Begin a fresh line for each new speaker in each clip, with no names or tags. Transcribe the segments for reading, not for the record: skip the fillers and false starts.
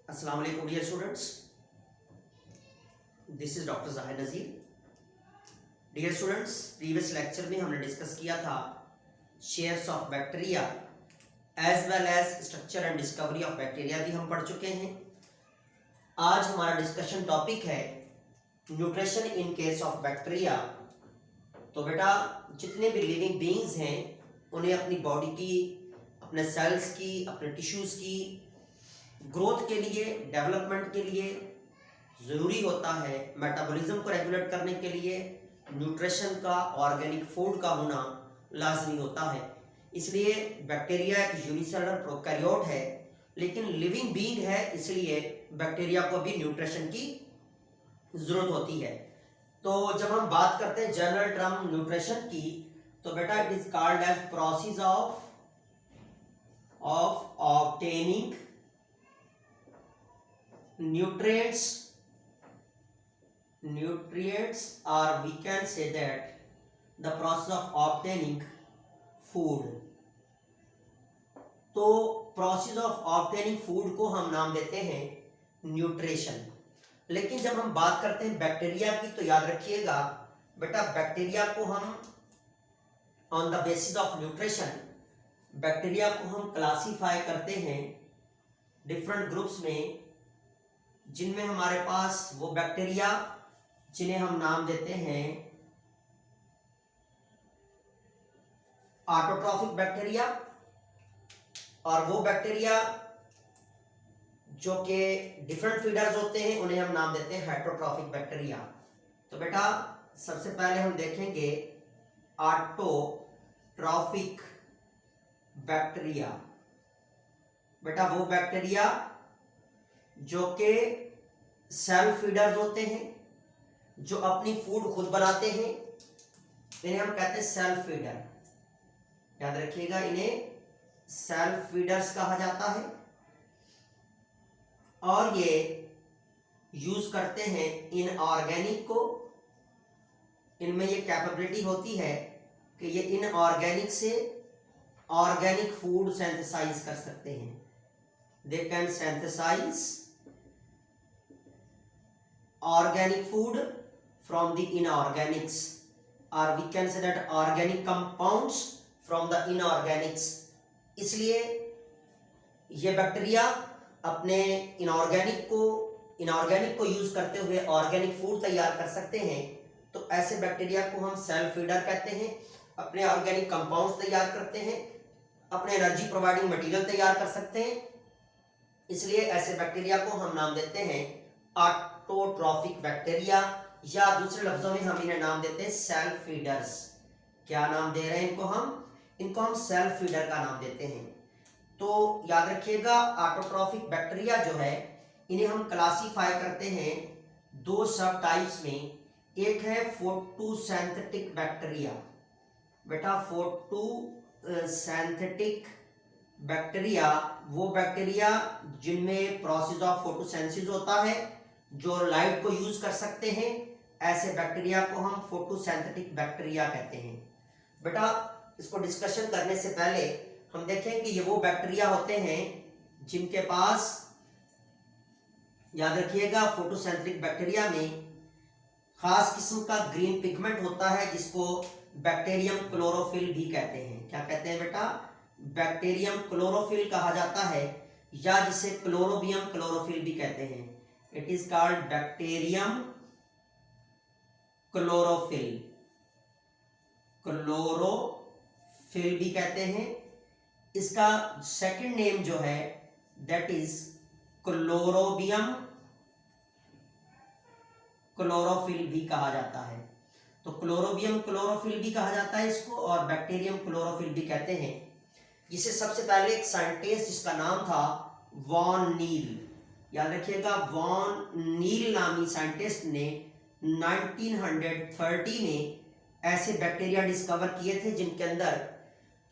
अस्सलाम वालेकुम dear students, this is doctor Zahid Nazir. Dear students, previous lecture में हमने डिस्कस किया था shapes of bacteria as well as structure and discovery of bacteria भी हम पढ़ चुके हैं। आज हमारा डिस्कशन टॉपिक है nutrition in case of bacteria. तो बेटा, जितने भी लिविंग बीइंग्स हैं उन्हें अपनी बॉडी की, अपने सेल्स की, अपने टिश्यूज़ की ग्रोथ के लिए, डेवलपमेंट के लिए ज़रूरी होता है, मेटाबॉलिज्म को रेगुलेट करने के लिए न्यूट्रिशन का, ऑर्गेनिक फूड का होना लाजमी होता है। इसलिए बैक्टीरिया एक यूनिसेलुलर प्रोकैरियोट है, लेकिन लिविंग बीइंग है, इसलिए बैक्टीरिया को भी न्यूट्रिशन की ज़रूरत होती है। तो जब हम बात करते हैं जनरल टर्म न्यूट्रिशन की, तो बेटा it is called as process of obtaining nutrients or we can say that the process of obtaining food। तो प्रोसेस ऑफ ऑब्टेनिंग फूड को हम नाम देते हैं न्यूट्रिशन। लेकिन जब हम बात करते हैं बैक्टीरिया की, तो याद रखिएगा बेटा, बैक्टीरिया को हम on the basis of nutrition, bacteria को हम क्लासीफाई करते हैं डिफरेंट ग्रुप्स में, जिनमें हमारे पास वो बैक्टीरिया जिन्हें हम नाम देते हैं ऑटोट्रॉफिक बैक्टीरिया, और वो बैक्टीरिया जो कि डिफरेंट फीडर्स होते हैं उन्हें हम नाम देते हैं हेटरोट्रॉफिक बैक्टीरिया। तो बेटा, सबसे पहले हम देखेंगे ऑटोट्रॉफिक बैक्टीरिया। बेटा, वो बैक्टीरिया जो कि सेल्फ फीडर्स होते हैं, जो अपनी फूड खुद बनाते हैं, इन्हें हम कहते हैं सेल्फ फीडर। याद रखिएगा, इन्हें सेल्फ फीडर्स कहा जाता है, और ये यूज करते हैं इनऑर्गेनिक को। इनमें ये कैपेबिलिटी होती है कि ये इनऑर्गेनिक से ऑर्गेनिक फूड सिंथेसाइज कर सकते हैं। They can synthesize organic food from the inorganics, or we can say that organic compounds from the inorganics। इसलिए ये बैक्टीरिया अपने इनऑर्गेनिक को यूज करते हुए ऑर्गेनिक फूड तैयार कर सकते हैं। तो ऐसे बैक्टीरिया को हम सेल्फ फीडर कहते हैं। अपने ऑर्गेनिक कंपाउंड्स तैयार करते हैं, अपने एनर्जी प्रोवाइडिंग मटेरियल तैयार कर सकते हैं। इसलिए ऐसे बैक्टीरिया को हम नाम देते हैं ऑटोट्रॉफिक बैक्टीरिया, या दूसरे लफ्जों में हम इन्हें नाम देते हैं सेल्फ फीडर्स। क्या नाम दे रहे हैं इनको हम सेल्फ फीडर का नाम देते हैं। तो याद रखिएगा, ऑटोट्रॉफिक बैक्टीरिया जो है, इन्हें हम क्लासीफाई करते हैं दो सब टाइप्स में। एक है फोटोसिंथेटिक बैक्टीरिया। बेटा, फोटोसिंथेटिक बैक्टीरिया वो बैक्टीरिया जिनमें प्रोसेस ऑफ फोटोसिंथेसिस होता है, जो लाइट को यूज कर सकते हैं, ऐसे बैक्टीरिया को हम फोटोसिंथेटिक बैक्टीरिया कहते हैं। बेटा, इसको डिस्कशन करने से पहले हम देखें कि ये वो बैक्टीरिया होते हैं जिनके पास, याद रखिएगा, फोटोसिंथेटिक बैक्टीरिया में खास किस्म का ग्रीन पिगमेंट होता है, जिसको बैक्टीरियम क्लोरोफिल भी कहते हैं। क्या कहते हैं बेटा? बैक्टीरियम क्लोरोफिल कहा जाता है, या जिसे क्लोरोबियम क्लोरोफिल भी कहते हैं। It is called bacterium chlorophyll भी कहते हैं। इसका सेकंड नेम जो है दैट इज क्लोरोबियम क्लोरोफिल भी कहा जाता है। तो क्लोरोबियम क्लोरोफिल भी कहा जाता है इसको, और बैक्टीरियम क्लोरोफिल भी कहते हैं। जिसे सबसे पहले एक साइंटिस्ट जिसका नाम था वॉन नील, याद रखिएगा, वॉन नील नामी साइंटिस्ट ने 1930 में ऐसे बैक्टीरिया डिस्कवर किए थे जिनके अंदर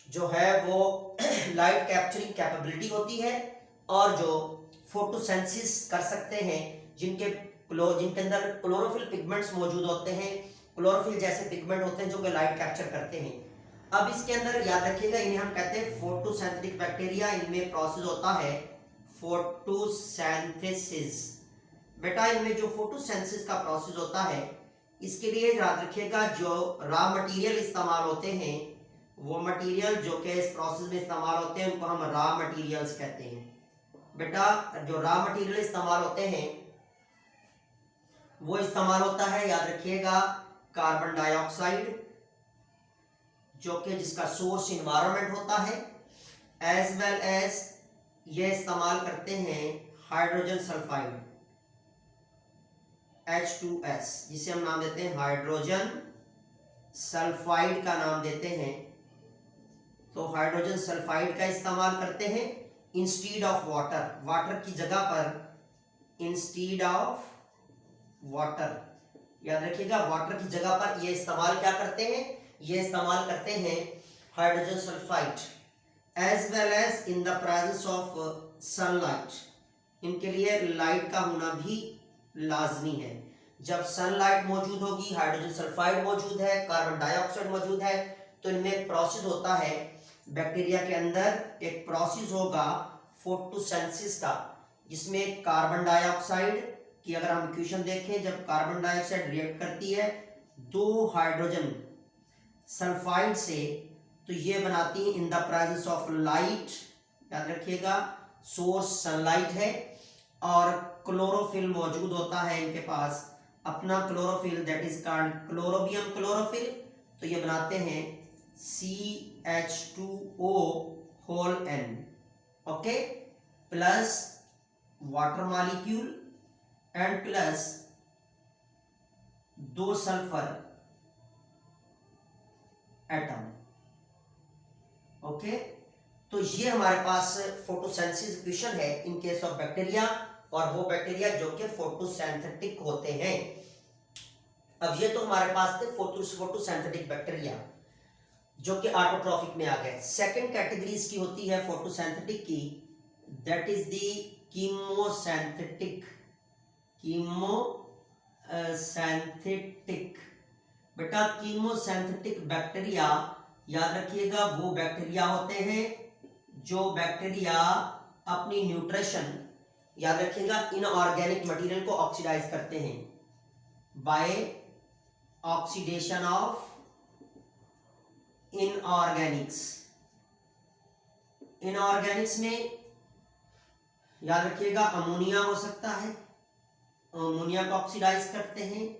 जो है वो लाइट कैप्चरिंग कैपेबिलिटी होती है, और जो फोटोसिंथेसिस कर सकते हैं, जिनके अंदर क्लोरोफिल पिगमेंट्स मौजूद होते हैं, क्लोरोफिल जैसे पिगमेंट होते हैं जो कि लाइट कैप्चर करते हैं। अब इसके अंदर याद रखिएगा, इन्हें हम कहते हैं फोटोसिंथेटिक बैक्टीरिया। इनमें प्रोसेस होता है फोटोसिंथेसिस। बेटा इनमें जो फोटोसिंथेसिस का प्रोसेस होता है, इसके लिए याद रखिएगा जो रॉ मटेरियल इस्तेमाल होते हैं, वो मटेरियल जो कि इस प्रोसेस में इस्तेमाल होते हैं उनको हम रॉ मटेरियल्स कहते हैं। बेटा जो रॉ मटेरियल इस्तेमाल होते हैं वो इस्तेमाल होता है, याद रखिएगा, कार्बन डाइऑक्साइड जो कि जिसका सोर्स इन्वायरमेंट होता है, एज वेल एज ये इस्तेमाल करते हैं हाइड्रोजन सल्फाइड H2S, जिसे हम नाम देते हैं हाइड्रोजन सल्फाइड का नाम देते हैं। तो हाइड्रोजन सल्फाइड का इस्तेमाल करते हैं इंस्टीड ऑफ वाटर, वाटर की जगह पर, इंस्टीड ऑफ वाटर, याद रखिएगा वाटर की जगह पर ये इस्तेमाल क्या करते हैं, ये इस्तेमाल करते हैं hydrogen sulphide, as well as in the presence of sunlight. इनके लिए लाइट का होना भी लाजमी है। जब सनलाइट मौजूद होगी, हाइड्रोजन सल्फाइड मौजूद है, कार्बन डाइऑक्साइड मौजूद है, तो इनमें एक प्रोसेस होता है, बैक्टीरिया के अंदर एक प्रोसेस होगा फोटोसिंथेसिस का, जिसमें कार्बन डाइऑक्साइड की अगर हम इक्वेशन देखें, जब कार्बन डाइऑक्साइड रिएक्ट करती है दो हाइड्रोजन सल्फाइड से, तो ये बनाती है इन द प्रेजेंस ऑफ लाइट, याद रखिएगा सोर्स सनलाइट है, और क्लोरोफिल मौजूद होता है इनके पास अपना chlorophyll, that is called chlorobium chlorophyll. तो ये बनाते हैं CH2O whole N, okay, plus water molecule and plus दो सल्फर एटम, ओके। तो ये हमारे पास फोटोसिंथेसिस इक्वेशन है इन केस ऑफ बैक्टीरिया, और वो बैक्टीरिया जो कि फोटोसिंथेटिक होते हैं। अब ये तो हमारे पास थे फोटोसिंथेटिक बैक्टीरिया जो कि ऑटोट्रॉफिक में आ गए। सेकंड कैटेगरी इसकी होती है फोटोसिंथेटिक की, that is the chemosynthetic, chemosynthetic. बेटा कीमोसिंथेटिक बैक्टीरिया, याद रखिएगा वो बैक्टीरिया होते हैं जो बैक्टीरिया अपनी न्यूट्रिशन, याद रखिएगा इनऑर्गेनिक मटेरियल को ऑक्सीडाइज करते हैं बाय ऑक्सीडेशन ऑफ इनऑर्गेनिक्स। इनऑर्गेनिक्स में याद रखिएगा अमोनिया हो सकता है, अमोनिया को ऑक्सीडाइज करते हैं,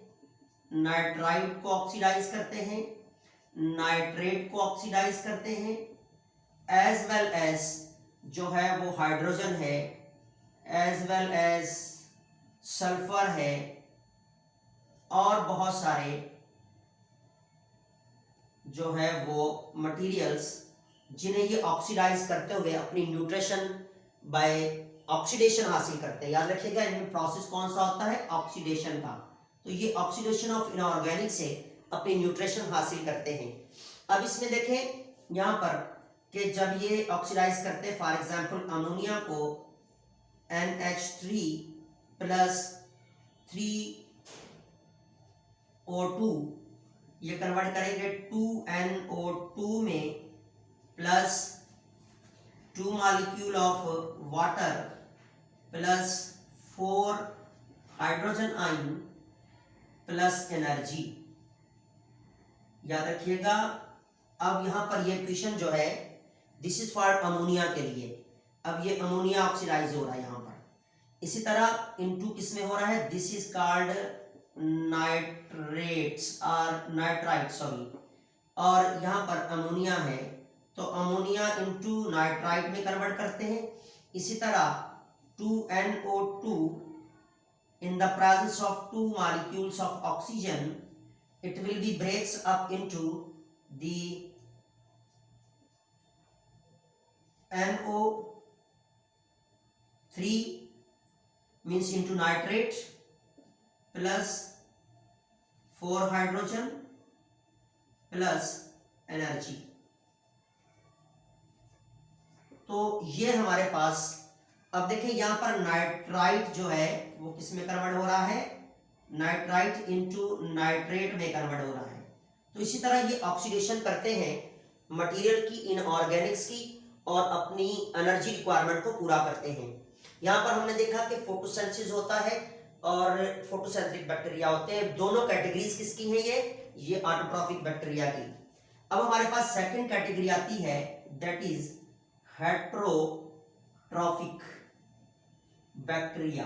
नाइट्राइट को ऑक्सीडाइज करते हैं, नाइट्रेट को ऑक्सीडाइज करते हैं, एज वेल एज जो है वो हाइड्रोजन है, एज वेल एज सल्फर है, और बहुत सारे जो है वो मटेरियल्स जिन्हें ये ऑक्सीडाइज करते हुए अपनी न्यूट्रिशन बाय ऑक्सीडेशन हासिल करते हैं। याद रखिएगा इनमें प्रोसेस कौन सा होता है, ऑक्सीडेशन का। तो ये ऑक्सीडेशन ऑफ इनऑर्गेनिक से अपनी न्यूट्रिशन हासिल करते हैं। अब इसमें देखें यहाँ पर कि जब ये ऑक्सीडाइज करते हैं, फॉर एग्जांपल अमोनिया को NH3 प्लस 3O2 ये कन्वर्ट करेंगे 2NO2 में, plus 2 molecule of water plus 4 hydrogen ion plus energy. याद रखिएगा अब यहां पर ये इक्वेशन जो है दिस इज फॉर अमोनिया के लिए। अब ये अमोनिया ऑक्सीडाइज हो रहा है यहां पर। इसी तरह इनटू किसमें हो रहा है, दिस इज कॉल्ड नाइट्रेट्स और नाइट्राइट सॉरी, और यहां पर अमोनिया है तो अमोनिया इनटू नाइट्राइट में कन्वर्ट करते हैं। इसी तरह 2NO2 in the presence of 2 molecules of oxygen, it will be breaks up into the NO3 means into nitrate plus 4 hydrogen plus energy। तो ये हमारे पास, अब देखें यहां पर नाइट्राइट जो है वो किस में कन्वर्ट हो रहा है, नाइट्राइट इनटू नाइट्रेट में कन्वर्ट हो रहा है। तो इसी तरह ये ऑक्सीडेशन करते हैं मटेरियल की, इनऑर्गेनिक्स की, और अपनी एनर्जी रिक्वायरमेंट को पूरा करते हैं। यहाँ पर हमने देखा कि फोटोसिंथेसिस होता है और फोटोसिंथेटिक बैक्टीरिया होते हैं। दोनों कैटेगरीज किसकी हैं? ये ऑटोट्रॉफिक बैक्टीरिया की। अब हमारे पास सेकंड कैटेगरी आती है, दैट इज हेट्रोट्रॉफिक बैक्टीरिया।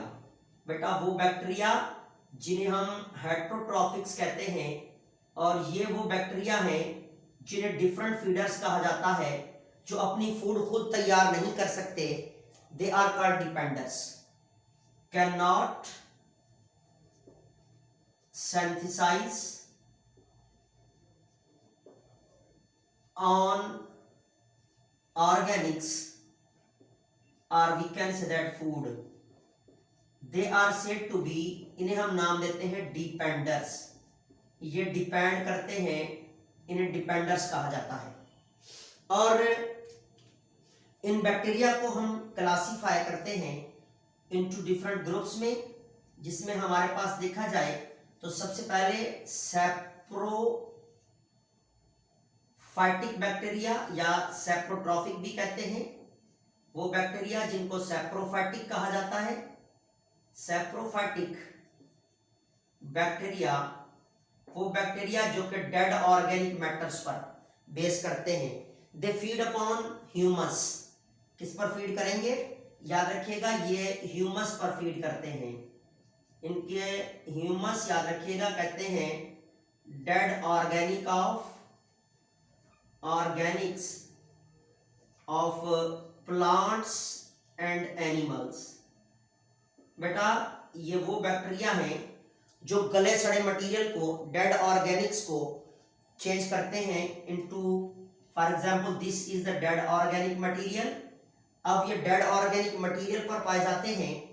बेटा वो बैक्टीरिया जिन्हें हम हेट्रोट्रॉफिक्स कहते हैं, और ये वो बैक्टीरिया हैं जिन्हें डिफरेंट फीडर्स कहा जाता है, जो अपनी फूड खुद तैयार नहीं कर सकते। They are called dependers, can not synthesize on organics, or we can say that food. They are said to be, इन्हें हम नाम देते हैं डिपेंडर्स। ये डिपेंड करते हैं, इन्हें डिपेंडर्स कहा जाता है। और इन बैक्टीरिया को हम क्लासीफाई करते हैं इनटू डिफरेंट ग्रुप्स में, जिसमें हमारे पास देखा जाए तो सबसे पहले सैप्रोफाइटिक बैक्टीरिया या सैप्रोट्रॉफिक भी कहते हैं, वो बैक्टीरिया जिनको सैप्रोफाइटिक कहा जाता है। सैप्रोफाइटिक बैक्टीरिया वो बैक्टीरिया जो कि डेड ऑर्गेनिक मैटर्स पर बेस करते हैं। They feed upon humus. किस पर फीड करेंगे? याद रखिएगा, ये ह्यूमस पर फीड करते हैं। इनके ह्यूमस याद रखिएगा कहते हैं dead Organics of plants and animals. बेटा ये वो बैक्टीरिया हैं जो गले सड़े मटेरियल को, डेड ऑर्गेनिक्स को चेंज करते हैं into, for example this is the dead organic material. अब ये डेड ऑर्गेनिक मटेरियल पर पाए जाते हैं,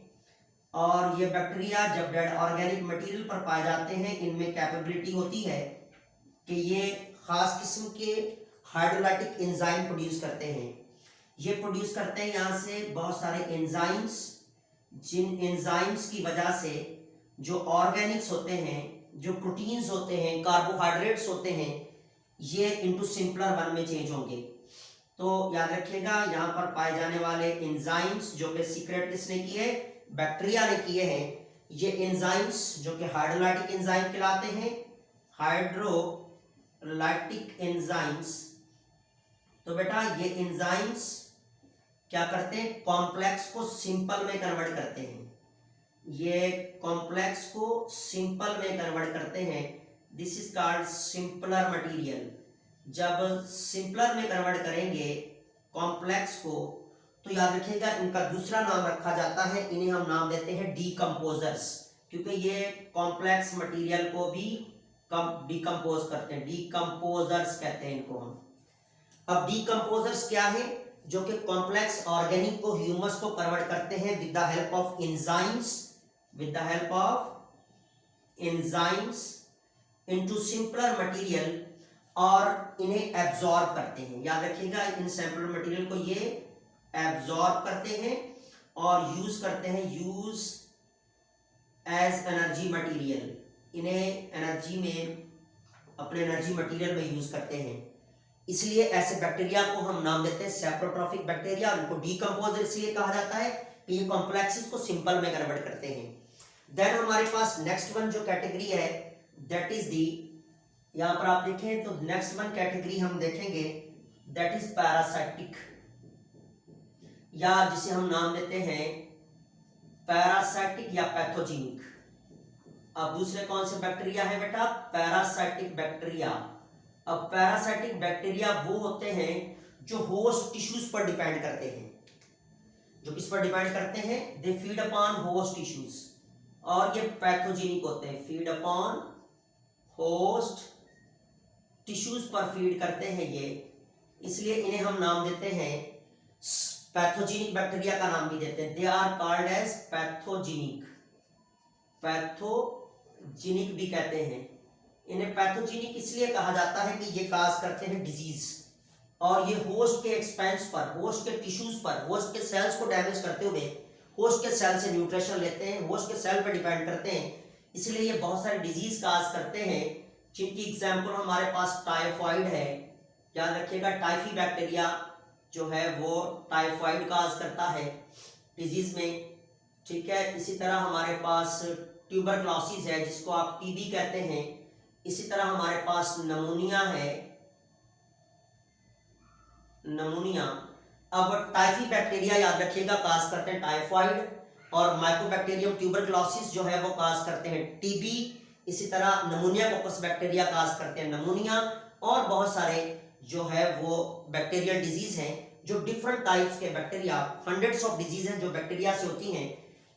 और ये बैक्टीरिया जब डेड ऑर्गेनिक मटेरियल पर पाए जाते हैं, इनमें कैपेबिलिटी होती है कि ये खास किस्म के हाइड्रोलाइटिक एंजाइम प्रोड्यूस करते हैं। ये प्रोड्यूस करते हैं यहाँ से बहुत सारे एंजाइम्स, जिन एंजाइम्स की वजह से जो ऑर्गेनिक्स होते हैं, जो प्रोटीन्स होते हैं, कार्बोहाइड्रेट्स होते हैं, ये इनटू सिंपलर वन में चेंज होंगे। तो याद रखिएगा, यहाँ पर पाए जाने वाले एंजाइम्स जो कि सीक्रेट किसने किए? बैक्टीरिया ने किए हैं। ये एंजाइम्स जो कि हाइड्रोलाइटिक एंजाइम कहलाते हैं, हाइड्रोलाइटिक एंजाइम्स। तो बेटा ये एंजाइम्स क्या करते हैं? कॉम्प्लेक्स को सिंपल में कन्वर्ट करते हैं। ये कॉम्प्लेक्स को सिंपल में कन्वर्ट करते हैं। This is called simpler material. जब सिंपलर में कन्वर्ट करेंगे कॉम्प्लेक्स को, तो याद रखिएगा इनका दूसरा नाम रखा जाता है, इन्हें हम नाम देते हैं डीकंपोजर्स, क्योंकि ये कॉम्प्लेक्स मटेरियल को भी डीकंपोज करते हैं। डीकंपोजर्स कहते हैं इनको हम। अब डीकंपोजर्स क्या है? जो कि कॉम्प्लेक्स ऑर्गेनिक को, ह्यूमस को कन्वर्ट करते हैं with the help of enzymes into simpler material, और इन्हें एब्जॉर्ब करते हैं। याद रखिएगा, इन सिंपलर मटेरियल को ये एब्जॉर्ब करते हैं और यूज करते हैं, यूज एज एनर्जी मटेरियल। इन्हें एनर्जी में, अपने एनर्जी मटेरियल में यूज करते हैं। इसलिए ऐसे बैक्टीरिया को हम नाम देते हैं सैप्रोट्रॉफिक बैक्टीरिया। उनको डीकंपोजर इसलिए कहा जाता है कि ये कॉम्प्लेक्सेस को सिंपल में कन्वर्ट करते हैं। देन हमारे पास नेक्स्ट वन जो कैटेगरी है, दैट इज दी, यहाँ पर आप देखें तो नेक्स्ट वन कैटेगरी हम देखेंगे, दैट इज पैरासाइटिक, या जिसे हम नाम देते हैं पैरासाइटिक या पैथोजेनिक। अब दूसरे कौन से बैक्टीरिया है बेटा? Parasitic bacteria. अब पैरासाइटिक बैक्टीरिया वो होते हैं जो होस्ट टिश्यूज पर डिपेंड करते हैं। जो किस पर डिपेंड करते हैं? They feed upon host tissues, और ये पैथोजेनिक होते हैं, फीड अपॉन होस्ट टिश्यूज पर फीड करते हैं ये, इसलिए इन्हें हम नाम देते हैं पैथोजेनिक बैक्टीरिया का नाम भी देते हैं। They are called as pathogenic, pathogenic भी कहते हैं इन्हें। पैथोजेनिक इसलिए कहा जाता है कि ये काज करते हैं डिजीज, और ये होस्ट के एक्सपेंस पर, होस्ट के टिश्यूज पर, होस्ट के सेल्स को डैमेज करते हुए होस्ट के सेल से न्यूट्रिशन लेते हैं, होस्ट के सेल पर डिपेंड करते हैं, इसलिए ये बहुत सारे डिजीज काज करते हैं, जिनकी एग्जाम्पल हमारे पास टाइफाइड है। याद रखिएगा, टाइफी बैक्टीरिया जो है वो टाइफाइड काज करता है। डिजीज में, ठीक है। इसी तरह हमारे पास ट्यूबरक्लोसिस है जिसको आप टीबी कहते हैं। इसी तरह हमारे पास नमूनिया है, नमूनिया। अब टाइफी बैक्टीरिया याद रखिएगा काज करते हैं टाइफाइड, और माइकोबैक्टीरियम ट्यूबरक्लोसिस जो है वो काज करते हैं टीबी। इसी तरह नमूनिया कोकस बैक्टीरिया काज करते हैं नमूनिया, और बहुत सारे जो है वो बैक्टीरियल डिजीज हैं जो डिफरेंट टाइप्स के बैक्टीरिया, हंड्रेड्स ऑफ डिजीज हैं जो बैक्टीरिया से होती हैं,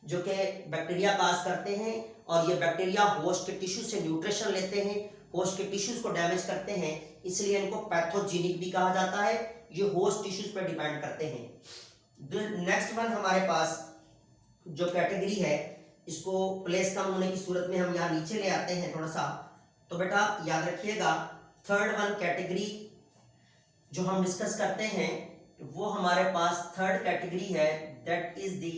जो कि बैक्टीरिया काज करते हैं। और ये बैक्टीरिया होस्ट के टिश्यू से न्यूट्रिशन लेते हैं, होस्ट के टिश्यूज को डैमेज करते हैं, इसलिए इनको पैथोजेनिक भी कहा जाता है। ये होस्ट टिश्यूज पर डिपेंड करते हैं। नेक्स्ट वन हमारे पास जो कैटेगरी है, इसको प्लेस कम होने की सूरत में हम यहाँ नीचे ले आते हैं थोड़ा सा। तो बेटा याद रखिएगा, थर्ड वन कैटेगरी जो हम डिस्कस करते हैं वो हमारे पास थर्ड कैटेगरी है, दैट इज द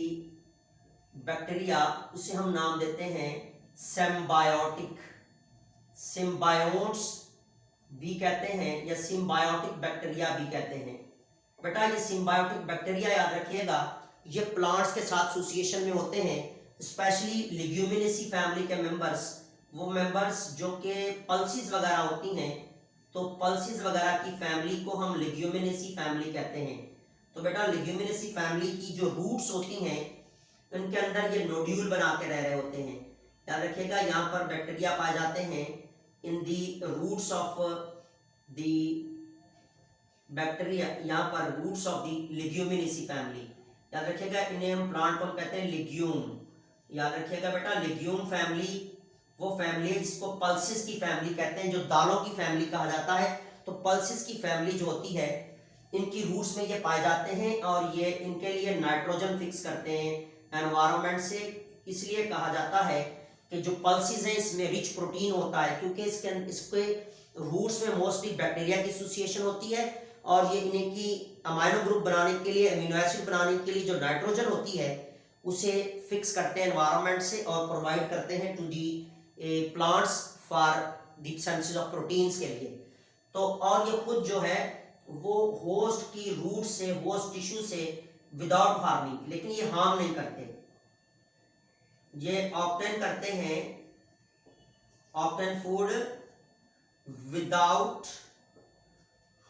बैक्टीरिया, उसे हम नाम देते हैं सिम्बायोटिक। सिम्बायोट्स भी कहते हैं या सिम्बायोटिक बैक्टीरिया भी कहते हैं। बेटा ये सिम्बायोटिक बैक्टीरिया याद रखिएगा, ये प्लांट्स के साथ एसोसिएशन में होते हैं, स्पेशली लिग्यूमिनेसी फैमिली के मेंबर्स, वो मेंबर्स जो कि पल्सिस वगैरह होती हैं, तो पल्सिस वगैरह की फैमिली को हम लिग्यूमिनेसी फैमिली कहते हैं। तो बेटा लिग्यूमिनेसी फैमिली की जो रूट्स होती हैं उनके अंदर ये नोड्यूल बना के रह रहे होते हैं। याद रखिएगा यहाँ पर बैक्टीरिया पाए जाते हैं in the roots of the bacteria, यहाँ पर roots of the leguminosae family. याद रखिएगा इन्हें हम प्लांट को कहते हैं लिग्यूम। याद रखिएगा बेटा लिग्यूम फैमिली वो फैमिली है जिसको पल्सिस की फैमिली कहते हैं, जो दालों की फैमिली कहा जाता है। तो पल्सिस की फैमिली जो होती है इनकी रूट्स में ये पाए जाते हैं, और ये इनके लिए नाइट्रोजन फिक्स करते हैं एनवायरनमेंट से। इसलिए कहा जाता है कि जो पल्सिस है इसमें रिच प्रोटीन होता है, क्योंकि इसके रूट्स में मोस्टली बैक्टीरिया की एसोसिएशन होती है, और ये इन्हें की अमाइनो ग्रुप बनाने के लिए, अमीनो एसिड बनाने के लिए जो नाइट्रोजन होती है उसे फिक्स करते हैं एनवायरनमेंट से और प्रोवाइड करते हैं to the plants for the synthesis of proteins के लिए। तो और ये खुद जो है वो होस्ट की रूट से, होस्ट टिश्यू से विदाउट हार्मिंग, लेकिन ये हार्म नहीं करते, ये ऑब्टेन करते हैं, obtain food without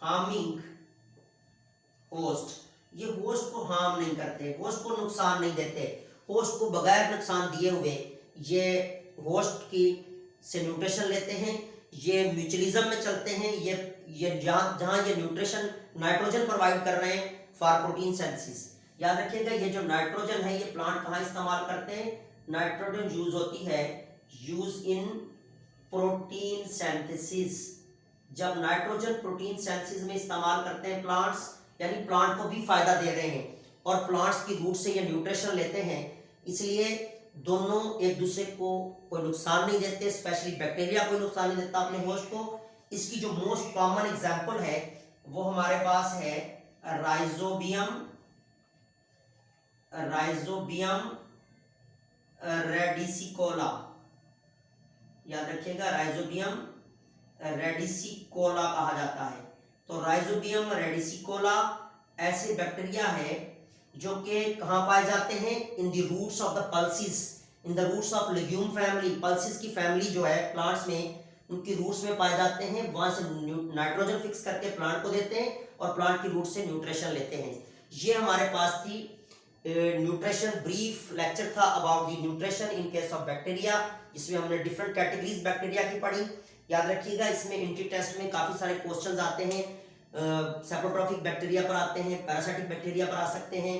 harming host. ये होस्ट को हार्म नहीं करते, होस्ट को नुकसान नहीं देते, होस्ट को बगैर नुकसान दिए हुए ये होस्ट की से न्यूट्रिशन लेते हैं। ये म्यूचुअलिज्म में चलते हैं, ये जहाँ ये न्यूट्रिशन नाइट्रोजन प्रोवाइड कर रहे हैं फॉर प्रोटीन सिंथेसिस। याद रखिएगा ये जो नाइट्रोजन है ये प्लांट कहाँ इस्तेमाल करते हैं, नाइट्रोजन यूज होती है यूज इन प्रोटीन सिंथेसिस। जब नाइट्रोजन प्रोटीन सिंथेसिस में इस्तेमाल करते हैं प्लांट्स, यानी प्लांट को भी फायदा दे रहे हैं और प्लांट्स की रूट से ये न्यूट्रिशन लेते हैं, इसलिए दोनों एक दूसरे को कोई नुकसान नहीं देते, स्पेशली बैक्टीरिया कोई नुकसान नहीं देता अपने होस्ट को। इसकी जो मोस्ट कॉमन एग्जांपल है वो हमारे पास है राइजोबियम, राइजोबियम रेडिसिकोला। याद रखिएगा राइजोबियम रेडिसिकोला कहा जाता है। तो राइजोबियम रेडिसिकोला ऐसे बैक्टीरिया है जो कि कहाँ पाए जाते हैं, in the roots of the pulses, in the roots of legume family. Pulses की फैमिली जो है प्लांट्स में, उनकी रूट्स में पाए जाते हैं, वहां से नाइट्रोजन फिक्स करके प्लांट को देते हैं और प्लांट की रूट से न्यूट्रिशन लेते हैं। ये हमारे पास थी न्यूट्रिशन ब्रीफ लेक्चर था about the nutrition in case of bacteria, जिसमें हमने डिफरेंट कैटेगरीज बैक्टीरिया की पढ़ी। याद रखिएगा इसमें इंट्री टेस्ट में काफ़ी सारे क्वेश्चंस आते हैं, सेप्रोट्रॉफिक बैक्टीरिया पर आते हैं, पैरासाइटिक बैक्टीरिया पर आ सकते हैं,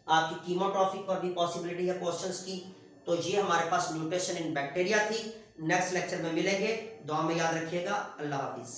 आपकी कीमोट्रॉफिक पर भी पॉसिबिलिटी है क्वेश्चंस की। तो ये हमारे पास न्यूट्रिशन इन बैक्टीरिया थी। नेक्स्ट लेक्चर में मिलेंगे, दुआ में याद रखिएगा। अल्लाह हाफिज़।